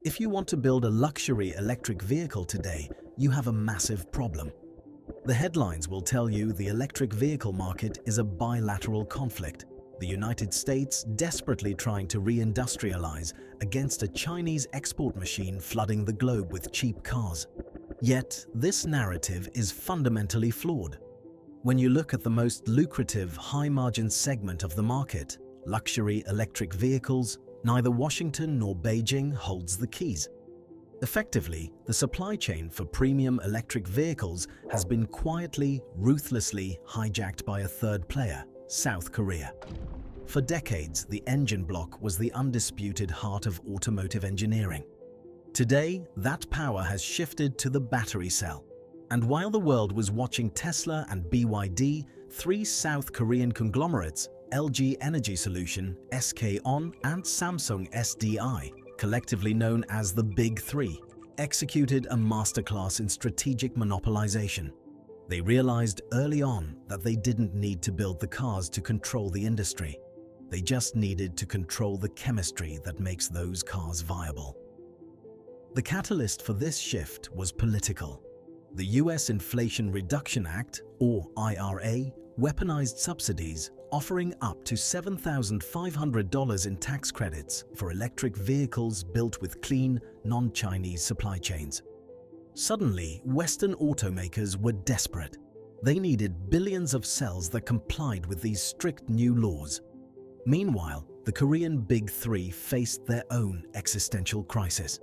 If you want to build a luxury electric vehicle today, you have a massive problem. The headlines will tell you the electric vehicle market is a bilateral conflict. The United States desperately trying to re-industrialize against a Chinese export machine flooding the globe with cheap cars. Yet, this narrative is fundamentally flawed. When you look at the most lucrative, high-margin segment of the market, luxury electric vehicles, neither Washington nor Beijing holds the keys. Effectively, the supply chain for premium electric vehicles has been quietly, ruthlessly hijacked by a third player, South Korea. For decades, the engine block was the undisputed heart of automotive engineering. Today, that power has shifted to the battery cell. And while the world was watching Tesla and BYD, three South Korean conglomerates, LG Energy Solution, SK On, and Samsung SDI, collectively known as the Big Three, executed a masterclass in strategic monopolization. They realized early on that they didn't need to build the cars to control the industry. They just needed to control the chemistry that makes those cars viable. The catalyst for this shift was political. The US Inflation Reduction Act, or IRA, weaponized subsidies offering up to $7,500 in tax credits for electric vehicles built with clean, non-Chinese supply chains. Suddenly, Western automakers were desperate. They needed billions of cells that complied with these strict new laws. Meanwhile, the Korean Big Three faced their own existential crisis.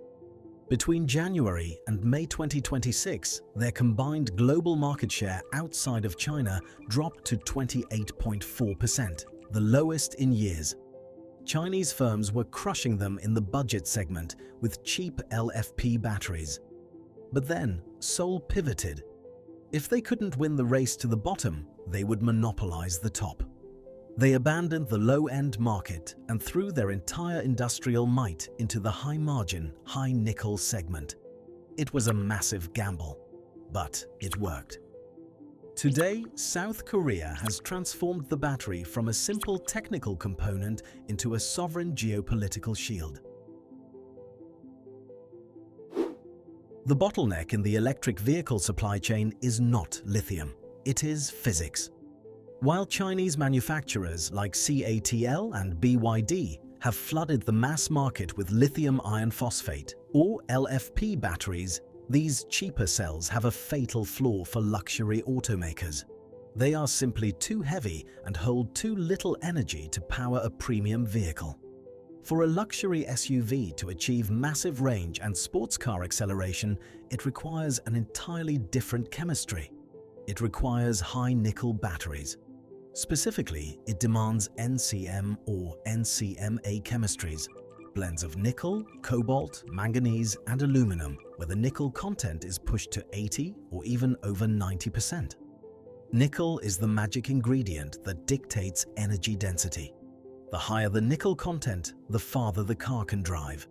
Between January and May 2026, their combined global market share outside of China dropped to 28.4%, the lowest in years. Chinese firms were crushing them in the budget segment with cheap LFP batteries. But then, Seoul pivoted. If they couldn't win the race to the bottom, they would monopolize the top. They abandoned the low-end market and threw their entire industrial might into the high-margin, high-nickel segment. It was a massive gamble, but it worked. Today, South Korea has transformed the battery from a simple technical component into a sovereign geopolitical shield. The bottleneck in the electric vehicle supply chain is not lithium, it is physics. While Chinese manufacturers like CATL and BYD have flooded the mass market with lithium iron phosphate, or LFP batteries, these cheaper cells have a fatal flaw for luxury automakers. They are simply too heavy and hold too little energy to power a premium vehicle. For a luxury SUV to achieve massive range and sports car acceleration, it requires an entirely different chemistry. It requires high-nickel batteries. Specifically, it demands NCM or NCMA chemistries, blends of nickel, cobalt, manganese, and aluminum, where the nickel content is pushed to 80 or even over 90%. Nickel is the magic ingredient that dictates energy density. The higher the nickel content, the farther the car can drive.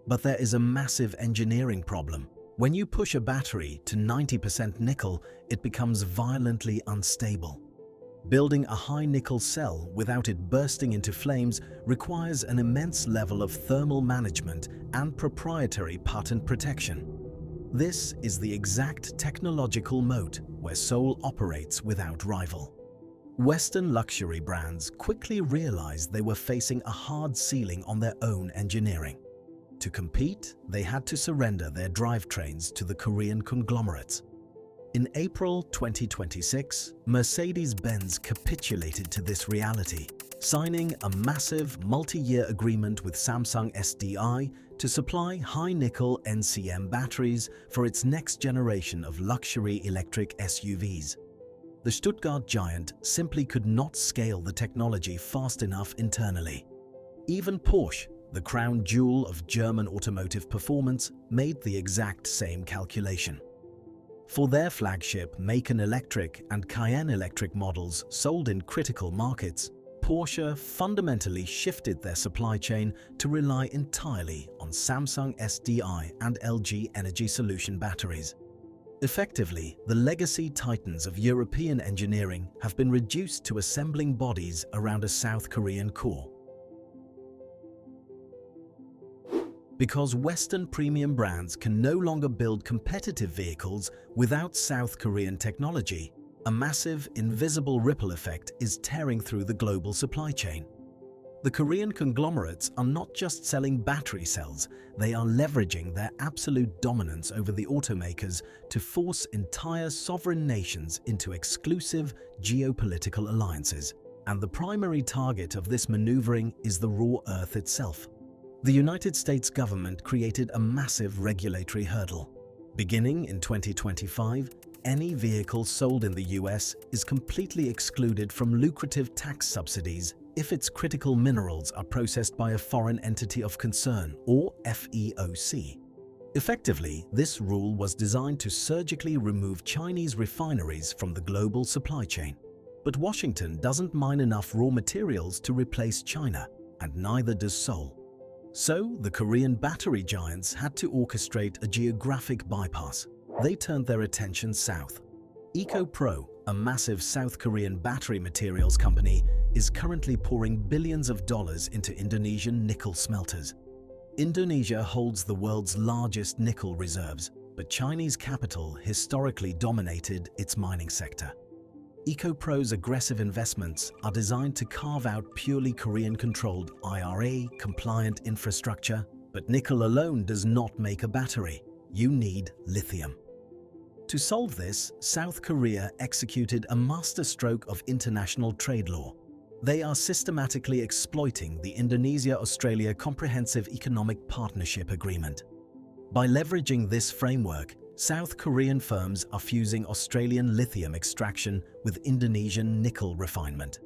But there is a massive engineering problem. When you push a battery to 90% nickel, it becomes violently unstable. Building a high-nickel cell without it bursting into flames requires an immense level of thermal management and proprietary patent protection. This is the exact technological moat where Seoul operates without rival. Western luxury brands quickly realized they were facing a hard ceiling on their own engineering. To compete, they had to surrender their drivetrains to the Korean conglomerates. In April 2026, Mercedes-Benz capitulated to this reality, signing a massive multi-year agreement with Samsung SDI to supply high-nickel NCM batteries for its next generation of luxury electric SUVs. The Stuttgart giant simply could not scale the technology fast enough internally. Even Porsche, the crown jewel of German automotive performance, made the exact same calculation. For their flagship Macan Electric and Cayenne Electric models sold in critical markets, Porsche fundamentally shifted their supply chain to rely entirely on Samsung SDI and LG Energy Solution batteries. Effectively, the legacy titans of European engineering have been reduced to assembling bodies around a South Korean core. Because Western premium brands can no longer build competitive vehicles without South Korean technology, a massive, invisible ripple effect is tearing through the global supply chain. The Korean conglomerates are not just selling battery cells, they are leveraging their absolute dominance over the automakers to force entire sovereign nations into exclusive geopolitical alliances. And the primary target of this maneuvering is the raw earth itself. The United States government created a massive regulatory hurdle. Beginning in 2025, any vehicle sold in the US is completely excluded from lucrative tax subsidies if its critical minerals are processed by a foreign entity of concern, or FEOC. Effectively, this rule was designed to surgically remove Chinese refineries from the global supply chain. But Washington doesn't mine enough raw materials to replace China, and neither does Seoul. So, the Korean battery giants had to orchestrate a geographic bypass. They turned their attention south. EcoPro, a massive South Korean battery materials company, is currently pouring billions of dollars into Indonesian nickel smelters. Indonesia holds the world's largest nickel reserves, but Chinese capital historically dominated its mining sector. EcoPro's aggressive investments are designed to carve out purely Korean-controlled IRA-compliant infrastructure, but nickel alone does not make a battery. You need lithium. To solve this, South Korea executed a masterstroke of international trade law. They are systematically exploiting the Indonesia-Australia Comprehensive Economic Partnership Agreement. By leveraging this framework, South Korean firms are fusing Australian lithium extraction with Indonesian nickel refinement.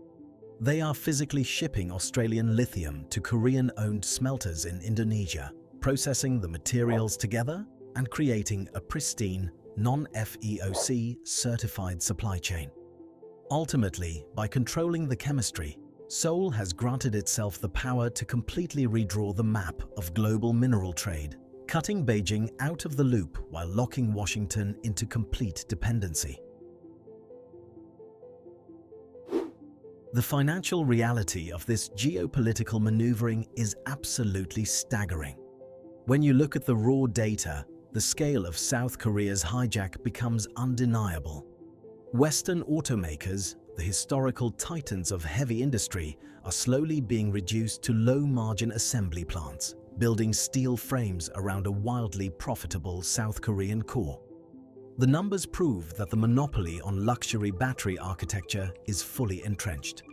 They are physically shipping Australian lithium to Korean-owned smelters in Indonesia, processing the materials together and creating a pristine, non-FEOC certified supply chain. Ultimately, by controlling the chemistry, Seoul has granted itself the power to completely redraw the map of global mineral trade, cutting Beijing out of the loop while locking Washington into complete dependency. The financial reality of this geopolitical maneuvering is absolutely staggering. When you look at the raw data, the scale of South Korea's hijack becomes undeniable. Western automakers, the historical titans of heavy industry, are slowly being reduced to low-margin assembly plants, building steel frames around a wildly profitable South Korean core. The numbers prove that the monopoly on luxury battery architecture is fully entrenched.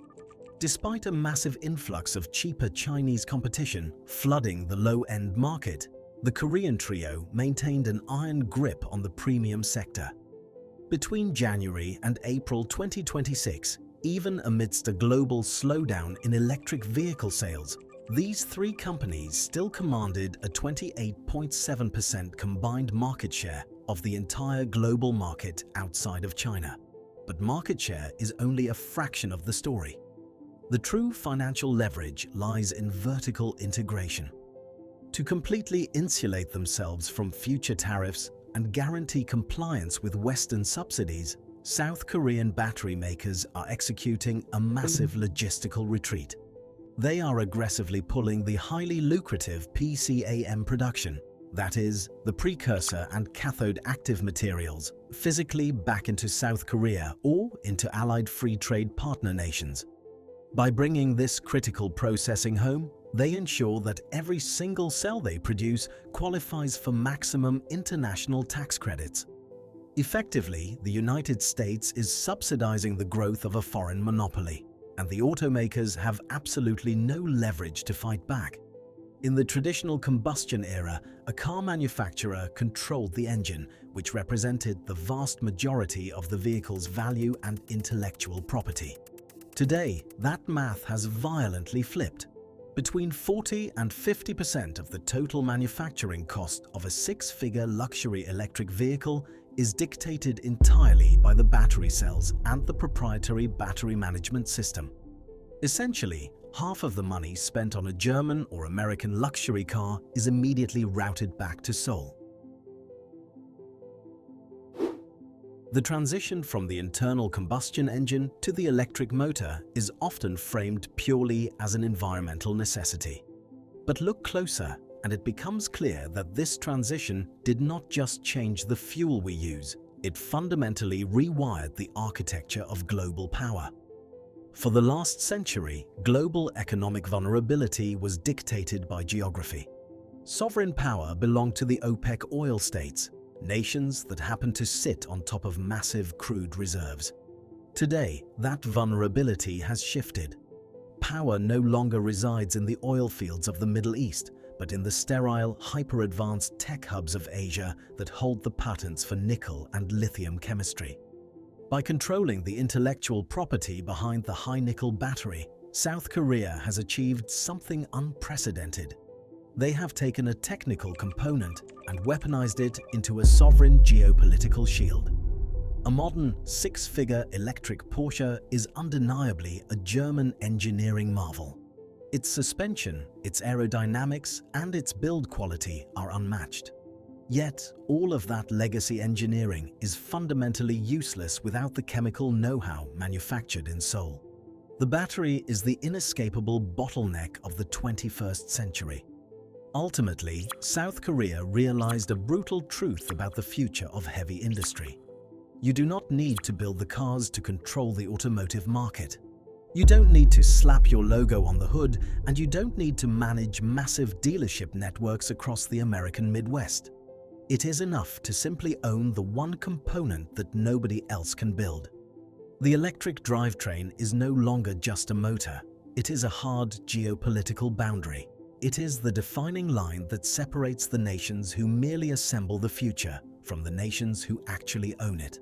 Despite a massive influx of cheaper Chinese competition flooding the low-end market, the Korean trio maintained an iron grip on the premium sector. Between January and April 2026, even amidst a global slowdown in electric vehicle sales, these three companies still commanded a 28.7% combined market share of the entire global market outside of China. But market share is only a fraction of the story. The true financial leverage lies in vertical integration. To completely insulate themselves from future tariffs and guarantee compliance with Western subsidies, South Korean battery makers are executing a massive logistical retreat. They are aggressively pulling the highly lucrative PCAM production, that is, the precursor and cathode active materials, physically back into South Korea or into allied free trade partner nations. By bringing this critical processing home, they ensure that every single cell they produce qualifies for maximum international tax credits. Effectively, the United States is subsidizing the growth of a foreign monopoly, and the automakers have absolutely no leverage to fight back. In the traditional combustion era, a car manufacturer controlled the engine, which represented the vast majority of the vehicle's value and intellectual property. Today, that math has violently flipped. Between 40 and 50% of the total manufacturing cost of a six-figure luxury electric vehicle is dictated entirely by the battery cells and the proprietary battery management system. Essentially, half of the money spent on a German or American luxury car is immediately routed back to Seoul. The transition from the internal combustion engine to the electric motor is often framed purely as an environmental necessity. But look closer, and it becomes clear that this transition did not just change the fuel we use, it fundamentally rewired the architecture of global power. For the last century, global economic vulnerability was dictated by geography. Sovereign power belonged to the OPEC oil states, nations that happened to sit on top of massive crude reserves. Today, that vulnerability has shifted. Power no longer resides in the oil fields of the Middle East, but in the sterile, hyper-advanced tech hubs of Asia that hold the patents for nickel and lithium chemistry. By controlling the intellectual property behind the high-nickel battery, South Korea has achieved something unprecedented. They have taken a technical component and weaponized it into a sovereign geopolitical shield. A modern, six-figure electric Porsche is undeniably a German engineering marvel. Its suspension, its aerodynamics, and its build quality are unmatched. Yet, all of that legacy engineering is fundamentally useless without the chemical know-how manufactured in Seoul. The battery is the inescapable bottleneck of the 21st century. Ultimately, South Korea realized a brutal truth about the future of heavy industry. You do not need to build the cars to control the automotive market. You don't need to slap your logo on the hood, and you don't need to manage massive dealership networks across the American Midwest. It is enough to simply own the one component that nobody else can build. The electric drivetrain is no longer just a motor. It is a hard geopolitical boundary. It is the defining line that separates the nations who merely assemble the future from the nations who actually own it.